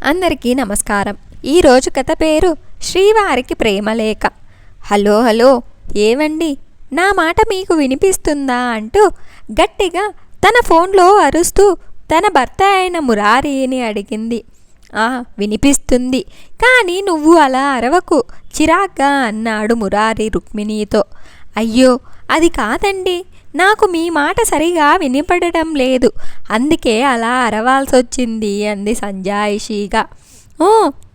అందరికీ నమస్కారం. ఈరోజు కథ పేరు శ్రీవారికి ప్రేమలేఖ. హలో హలో, ఏవండి, నా మాట మీకు వినిపిస్తుందా అంటూ గట్టిగా తన ఫోన్లో అరుస్తూ తన భర్త అయిన మురారిని అడిగింది. వినిపిస్తుంది, కానీ నువ్వు అలా అరవకు, చిరాగ్గా అన్నాడు మురారి రుక్మిణితో. అయ్యో, అది కాదండి, నాకు మీ మాట సరిగా వినిపడడం లేదు, అందుకే అలా అరవాల్సొచ్చింది అంది సంజాయిషీగా.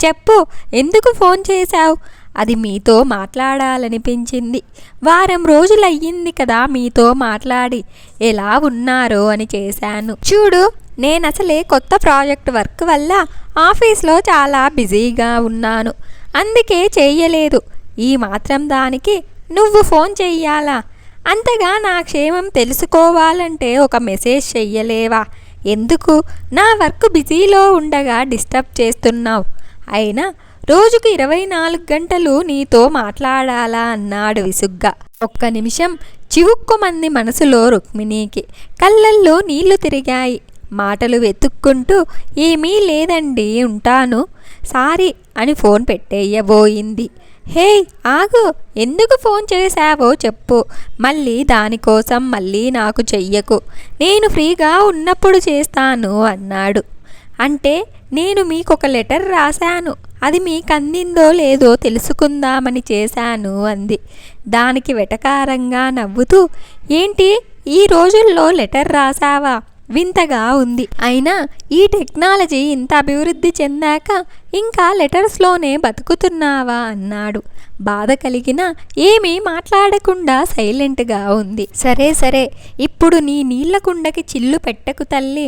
చెప్పు, ఎందుకు ఫోన్ చేశావు? అది మీతో మాట్లాడాలనిపించింది. వారం రోజులయ్యింది కదా మీతో మాట్లాడి, ఎలా ఉన్నారో అని చేశాను. చూడు, నేనసలే కొత్త ప్రాజెక్ట్ వర్క్ వల్ల ఆఫీస్లో చాలా బిజీగా ఉన్నాను, అందుకే చెయ్యలేదు. ఈ మాత్రం దానికి నువ్వు ఫోన్ చెయ్యాలా? అంతగా నా క్షేమం తెలుసుకోవాలంటే ఒక మెసేజ్ చెయ్యలేవా? ఎందుకు నా వర్క్ బిజీలో ఉండగా డిస్టర్బ్ చేస్తున్నావు? అయినా రోజుకు 24 గంటలు నీతో మాట్లాడాలా అన్నాడు విసుగ్గా. ఒక్క నిమిషం చివుక్కుమంది మనసులో రుక్మిణికి. కళ్ళల్లో నీళ్లు తిరిగాయి. మాటలు వెతుక్కుంటూ, ఏమీ లేదండి, ఉంటాను, సారీ అని ఫోన్ పెట్టేయబోయింది. హే ఆగు, ఎందుకు ఫోన్ చేశావో చెప్పు, మళ్ళీ దానికోసం మళ్ళీ నాకు చెయ్యకు, నేను ఫ్రీగా ఉన్నప్పుడు చేస్తాను అన్నాడు. అంటే నేను మీకొక లెటర్ రాశాను, అది మీకు అందిందో లేదో తెలుసుకుందామని చేశాను అంది. దానికి వెటకారంగా నవ్వుతూ, ఏంటి ఈ రోజుల్లో లెటర్ రాశావా? వింతగా ఉంది. అయినా ఈ టెక్నాలజీ ఇంత అభివృద్ధి చెందాక ఇంకా లెటర్స్లోనే బతుకుతున్నావా అన్నాడు. బాధ కలిగిన ఏమీ మాట్లాడకుండా సైలెంట్గా ఉంది. సరే సరే, ఇప్పుడు నీ నీళ్ల కుండకి చిల్లు పెట్టకు తల్లి,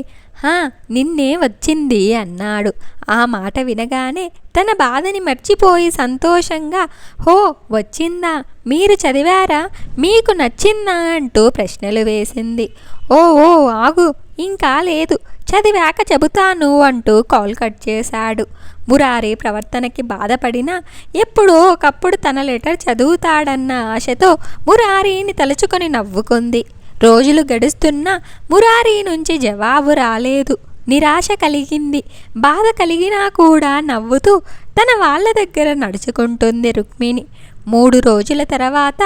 నిన్నే వచ్చింది అన్నాడు. ఆ మాట వినగానే తన బాధని మర్చిపోయి సంతోషంగా, హో వచ్చిందా, మీరు చదివారా, మీకు నచ్చిందా అంటూ ప్రశ్నలు వేసింది. ఓ ఆగు, ఇంకా లేదు, చదివాక చెబుతాను అంటూ కాల్ కట్ చేశాడు. మురారి ప్రవర్తనకి బాధపడినా ఎప్పుడో ఒకప్పుడు తన లెటర్ చదువుతాడన్న ఆశతో మురారిని తలుచుకొని నవ్వుకుంది. రోజులు గడుస్తున్నా మురారి నుంచి జవాబు రాలేదు. నిరాశ కలిగింది. బాధ కలిగినా కూడా నవ్వుతూ తన వాళ్ళ దగ్గర నడుచుకుంటుంది రుక్మిణి. 3 రోజుల తర్వాత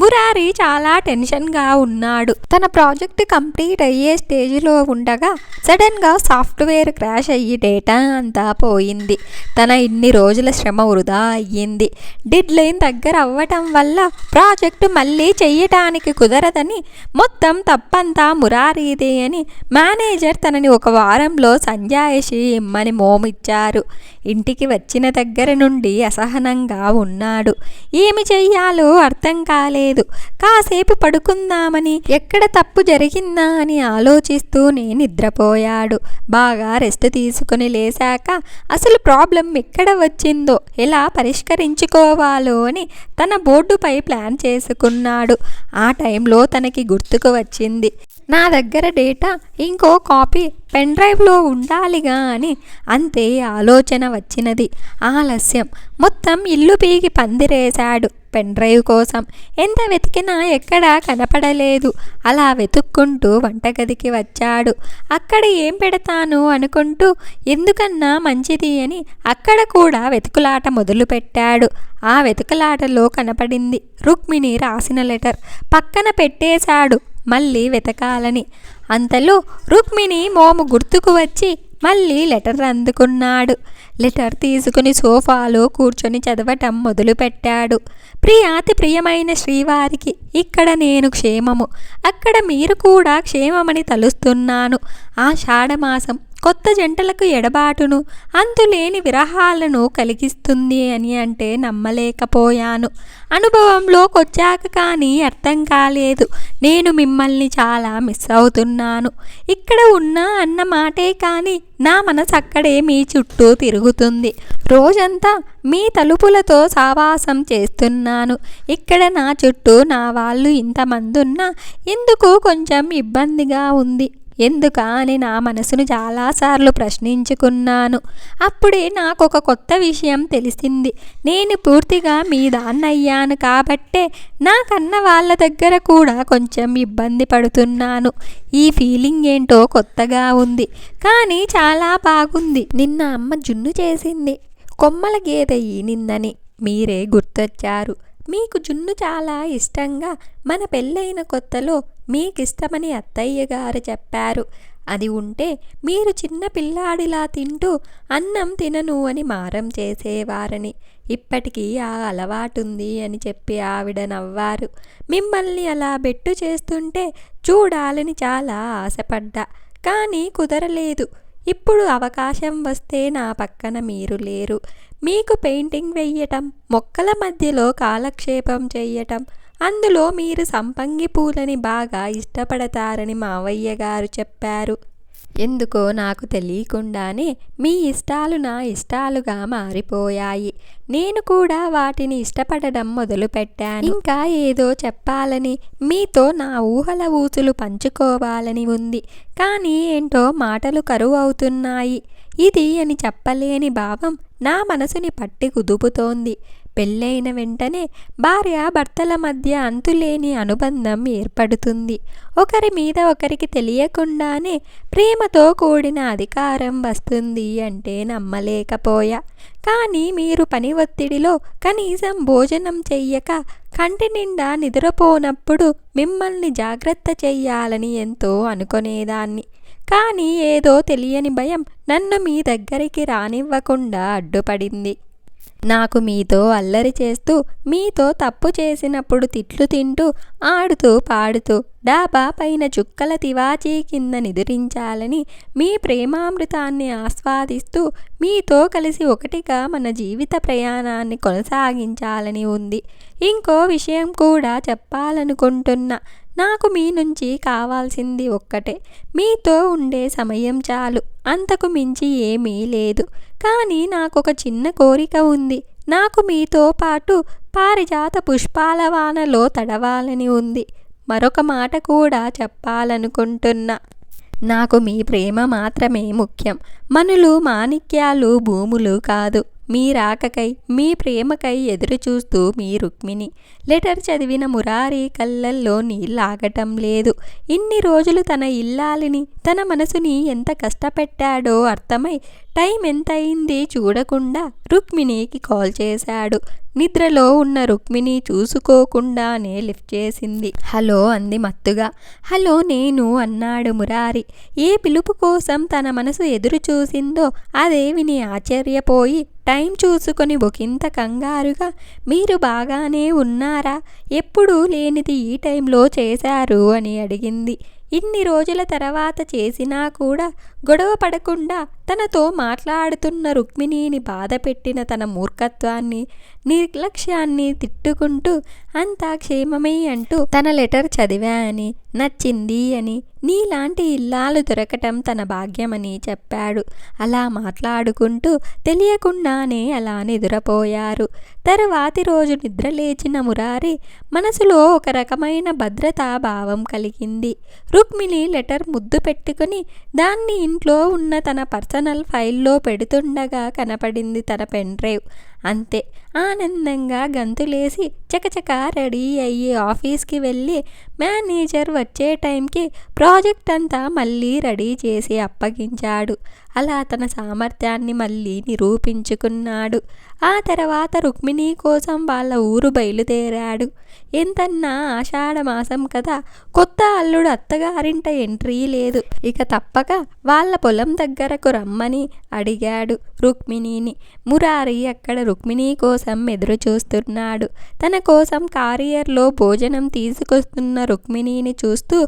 మురారి చాలా టెన్షన్గా ఉన్నాడు. తన ప్రాజెక్ట్ కంప్లీట్ అయ్యే స్టేజ్లో ఉండగా సడన్గా సాఫ్ట్వేర్ క్రాష్ అయ్యి డేటా అంతా పోయింది. తన ఇన్ని రోజుల శ్రమ వృధా అయ్యింది. డెడ్ లైన్ దగ్గర అవ్వటం వల్ల ప్రాజెక్టు మళ్ళీ చెయ్యటానికి కుదరదని, మొత్తం తప్పంతా మురారీదే అని మేనేజర్ తనని ఒక వారంలో సంజాయిషి ఇమ్మని మోమిచ్చారు. ఇంటికి వచ్చిన దగ్గర నుండి అసహనంగా ఉన్నాడు. ఏమి చెయ్యాలో అర్థం కాలేదు. కాసేపు పడుకుందామని, ఎక్కడ తప్పు జరిగిందా అని ఆలోచిస్తూనే నిద్రపోయాడు. బాగా రెస్ట్ తీసుకుని లేచాక అసలు ప్రాబ్లం ఎక్కడ వచ్చిందో, ఎలా పరిష్కరించుకోవాలో అని తన బోర్డుపై ప్లాన్ చేసుకున్నాడు. ఆ టైంలో తనకి గుర్తుకు వచ్చింది, నా దగ్గర డేటా ఇంకో కాపీ పెన్ డ్రైవ్లో ఉండాలిగా అని. అంతే ఆలోచన వచ్చినది. ఆలస్యం. మొత్తం ఇల్లు పీకి పందిరేశాడు పెన్ డ్రైవ్ కోసం. ఎంత వెతికినా ఎక్కడా కనపడలేదు. అలా వెతుక్కుంటూ వంటగదికి వచ్చాడు. అక్కడ ఏం పెడతాను అనుకుంటూ ఎందుకన్నా మంచిది అని అక్కడ కూడా వెతుకులాట మొదలుపెట్టాడు. ఆ వెతుకులాటలో కనపడింది రుక్మిణి రాసిన లెటర్. పక్కన పెట్టేశాడు మళ్ళీ వెతకాలని. అంతలో రుక్మిణి మోము గుర్తుకు వచ్చి మళ్ళీ లెటర్ అందుకున్నాడు. లెటర్ తీసుకుని సోఫాలో కూర్చొని చదవటం మొదలుపెట్టాడు. ప్రియాతి ప్రియమైన శ్రీవారికి, ఇక్కడ నేను క్షేమము, అక్కడ మీరు కూడా క్షేమమని తలుస్తున్నాను. ఆషాఢమాసం కొత్త జంటలకు ఎడబాటును, అంతులేని విరహాలను కలిగిస్తుంది అని అంటే నమ్మలేకపోయాను. అనుభవంలోకొచ్చాక కానీ అర్థం కాలేదు. నేను మిమ్మల్ని చాలా మిస్ అవుతున్నాను. ఇక్కడ ఉన్నా అన్న మాటే కానీ నా మనసు అక్కడే మీ చుట్టూ తిరుగుతుంది. రోజంతా మీ తలుపులతో సావాసం చేస్తున్నాను. ఇక్కడ నా చుట్టూ నా వాళ్ళు ఇంతమంది ఉన్నా ఎందుకు కొంచెం ఇబ్బందిగా ఉంది. ఎందుకా అని నా మనసును చాలాసార్లు ప్రశ్నించుకున్నాను. అప్పుడే నాకొక కొత్త విషయం తెలిసింది. నేను పూర్తిగా మీ దాన్నయ్యాను కాబట్టే నా కన్న వాళ్ళ దగ్గర కూడా కొంచెం ఇబ్బంది పడుతున్నాను. ఈ ఫీలింగ్ ఏంటో కొత్తగా ఉంది, కానీ చాలా బాగుంది. నిన్న అమ్మ జున్ను చేసింది. కొమ్మల గేదె ఈనిందని మీరే గుర్తొచ్చారు. మీకు జున్ను చాలా ఇష్టంగా మన పెళ్ళైన కొత్తలో మీకిష్టమని అత్తయ్య గారు చెప్పారు. అది ఉంటే మీరు చిన్న పిల్లాడిలా తింటూ అన్నం తినను అని మారం చేసేవారని. ఇప్పటికీ ఆ అలవాటుంది అని చెప్పి ఆవిడ నవ్వారు. మిమ్మల్ని అలా బెట్టు చేస్తుంటే చూడాలని చాలా ఆశపడ్డా, కానీ కుదరలేదు. ఇప్పుడు అవకాశం వస్తే నా పక్కన మీరు లేరు. మీకు పెయింటింగ్ వెయ్యటం, మొక్కల మధ్యలో కాలక్షేపం చెయ్యటం, అందులో మీరు సంపంగి పూలని బాగా ఇష్టపడతారని మావయ్య గారు చెప్పారు. ఎందుకో నాకు తెలియకుండానే మీ ఇష్టాలు నా ఇష్టాలుగా మారిపోయాయి. నేను కూడా వాటిని ఇష్టపడడం మొదలుపెట్టాను. ఇంకా ఏదో చెప్పాలని, మీతో నా ఊహల ఊసులు పంచుకోవాలని ఉంది, కానీ ఏంటో మాటలు కరువు అవుతున్నాయి. ఇది అని చెప్పలేని భావం నా మనసుని పట్టి కుదుపుతోంది. పెళ్ళైన వెంటనే భార్యాభర్తల మధ్య అంతులేని అనుబంధం ఏర్పడుతుంది. ఒకరి మీద ఒకరికి తెలియకుండానే ప్రేమతో కూడిన అధికారం వస్తుంది అంటే నమ్మలేకపోయా. కానీ మీరు పని ఒత్తిడిలో కనీసం భోజనం చెయ్యక కంటి నిండా నిద్రపోనప్పుడు మిమ్మల్ని జాగ్రత్త చెయ్యాలని ఎంతో అనుకునేదాన్ని. కానీ ఏదో తెలియని భయం నన్ను మీ దగ్గరికి రానివ్వకుండా అడ్డుపడింది. నాకు మీతో అల్లరి చేస్తూ, మీతో తప్పు చేసినప్పుడు తిట్లు తింటూ, ఆడుతూ పాడుతూ డాబా పైన చుక్కల తివాచీ కింద నిదురించాలని, మీ ప్రేమామృతాన్ని ఆస్వాదిస్తూ మీతో కలిసి ఒకటిగా మన జీవిత ప్రయాణాన్ని కొనసాగించాలని ఉంది. ఇంకో విషయం కూడా చెప్పాలనుకుంటున్నా. నాకు మీ నుంచి కావాల్సింది ఒక్కటే. మీతో ఉండే సమయం చాలు, అంతకు మించి ఏమీ లేదు. కానీ నాకొక చిన్న కోరిక ఉంది. నాకు మీతో పాటు పారిజాత పుష్పాల వానలో తడవాలని ఉంది. మరొక మాట కూడా చెప్పాలనుకుంటున్నా. నాకు మీ ప్రేమ మాత్రమే ముఖ్యం. మనులు, మాణిక్యాలు, భూములు కాదు. మీ రాకకై, మీ ప్రేమకై ఎదురు చూస్తూ మీ రుక్మిణి. లెటర్ చదివిన మురారి కళ్ళల్లో నీళ్ళాగటం లేదు. ఇన్ని రోజులు తన ఇల్లాలిని, తన మనసుని ఎంత కష్టపెట్టాడో అర్థమై టైం ఎంతయింది చూడకుండా రుక్మిణికి కాల్ చేశాడు. నిద్రలో ఉన్న రుక్మిణి చూసుకోకుండానే లిఫ్ట్ చేసింది. హలో అంది మత్తుగా. హలో నేను అన్నాడు మురారి. ఏ పిలుపు కోసం తన మనసు ఎదురు చూసిందో అదే విని ఆశ్చర్యపోయి టైం చూసుకొని ఒకంత కంగారుగా, మీరు బాగానే ఉన్నారా? ఎప్పుడూ లేనిది ఈ టైంలో చేశారు అని అడిగింది. ఇన్ని రోజుల తర్వాత చేసినా కూడా గొడవ పడకుండా తనతో మాట్లాడుతున్న రుక్మిణిని బాధపెట్టిన తన మూర్ఖత్వాన్ని, నిర్లక్ష్యాన్ని తిట్టుకుంటూ అంతా క్షేమమే అంటూ తన లెటర్ చదివా అని, నచ్చింది అని, నీలాంటి ఇల్లాలు దొరకటం తన భాగ్యమని చెప్పాడు. అలా మాట్లాడుకుంటూ తెలియకుండానే అలా నిద్రపోయారు. తరువాతి రోజు నిద్రలేచిన మురారి మనసులో ఒక రకమైన భద్రతా భావం కలిగింది. రుక్మిణి లెటర్ ముద్దు పెట్టుకుని దాన్ని ఇంట్లో ఉన్న తన పర్సనల్ ఫైల్లో పెడుతుండగా కనపడింది తన పెన్ డ్రైవ్. అంతే, ఆనందంగా గంతులేసి చకచకా రెడీ అయ్యి ఆఫీస్కి వెళ్ళి మేనేజర్ వచ్చే టైంకి ప్రాజెక్ట్ అంతా మళ్ళీ రెడీ చేసి అప్పగించాడు. అలా తన సామర్థ్యాన్ని మళ్ళీ నిరూపించుకున్నాడు. ఆ తర్వాత రుక్మిణి కోసం వాళ్ళ ఊరు బయలుదేరాడు. ఎంతన్నా ఆషాఢ మాసం కదా, కొత్త అల్లుడు అత్తగారింట ఎంట్రీ లేదు. ఇక తప్పక వాళ్ళ పొలం దగ్గరకు రమ్మని అడిగాడు రుక్మిణిని. మురారి అక్కడ రుక్మిణి కోసం ఎదురు చూస్తున్నాడు. తన కోసం కారియర్లో భోజనం తీసుకొస్తున్న రుక్మిణిని చూస్తూ,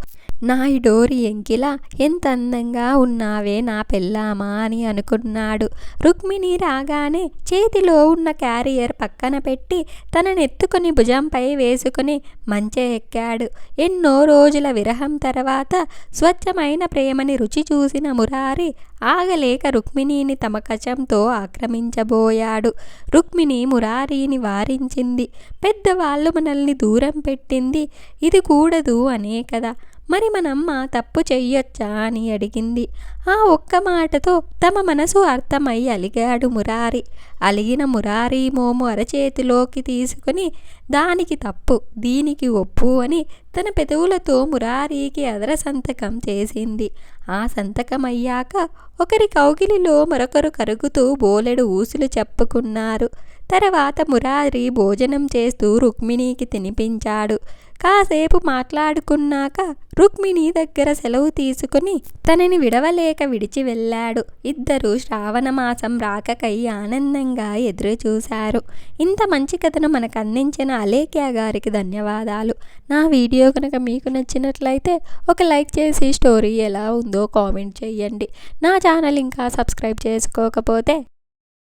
నాయుడోరి ఎంకిలా ఎంత అందంగా ఉన్నావే నా పెళ్ళామా అని అనుకున్నాడు. రుక్మిణి రాగానే చేతిలో ఉన్న క్యారియర్ పక్కన పెట్టి తననెత్తుకుని భుజంపై వేసుకుని మంచె ఎక్కాడు. ఎన్నో రోజుల విరహం తర్వాత స్వచ్ఛమైన ప్రేమని రుచి చూసిన మురారి ఆగలేక రుక్మిణిని తమ కచంతో ఆక్రమించబోయాడు. రుక్మిణి మురారిని వారించింది. పెద్దవాళ్ళు మనల్ని దూరం పెట్టింది ఇది కూడదు అనే కదా, మరి మనమ్మ తప్పు చెయ్యొచ్చా అని అడిగింది. ఆ ఒక్క మాటతో తమ మనసు అర్థమై అలిగాడు మురారి. అలిగిన మురారి మోము అరచేతిలోకి తీసుకుని దానికి తప్పు దీనికి ఒప్పు అని తన పెదవులతో మురారికి అదర సంతకం చేసింది. ఆ సంతకం అయ్యాక ఒకరి కౌగిలిలో మరొకరు కరుగుతూ బోలెడు ఊసులు చెప్పుకున్నారు. తర్వాత మురారి భోజనం చేస్తూ రుక్మిణికి తినిపించాడు. కాసేపు మాట్లాడుకున్నాక రుక్మిణి దగ్గర సెలవు తీసుకుని తనని విడవలేక విడిచి వెళ్ళాడు. ఇద్దరూ శ్రావణ మాసం రాకకై ఆనందంగా ఎదురు చూశారు. ఇంత మంచి కథను మనకు అందించిన అలేఖ్య గారికి ధన్యవాదాలు. నా వీడియో కనుక మీకు నచ్చినట్లయితే ఒక లైక్ చేసి స్టోరీ ఎలా ఉందో కామెంట్ చేయండి. నా ఛానల్ ఇంకా సబ్స్క్రైబ్ చేసుకోకపోతే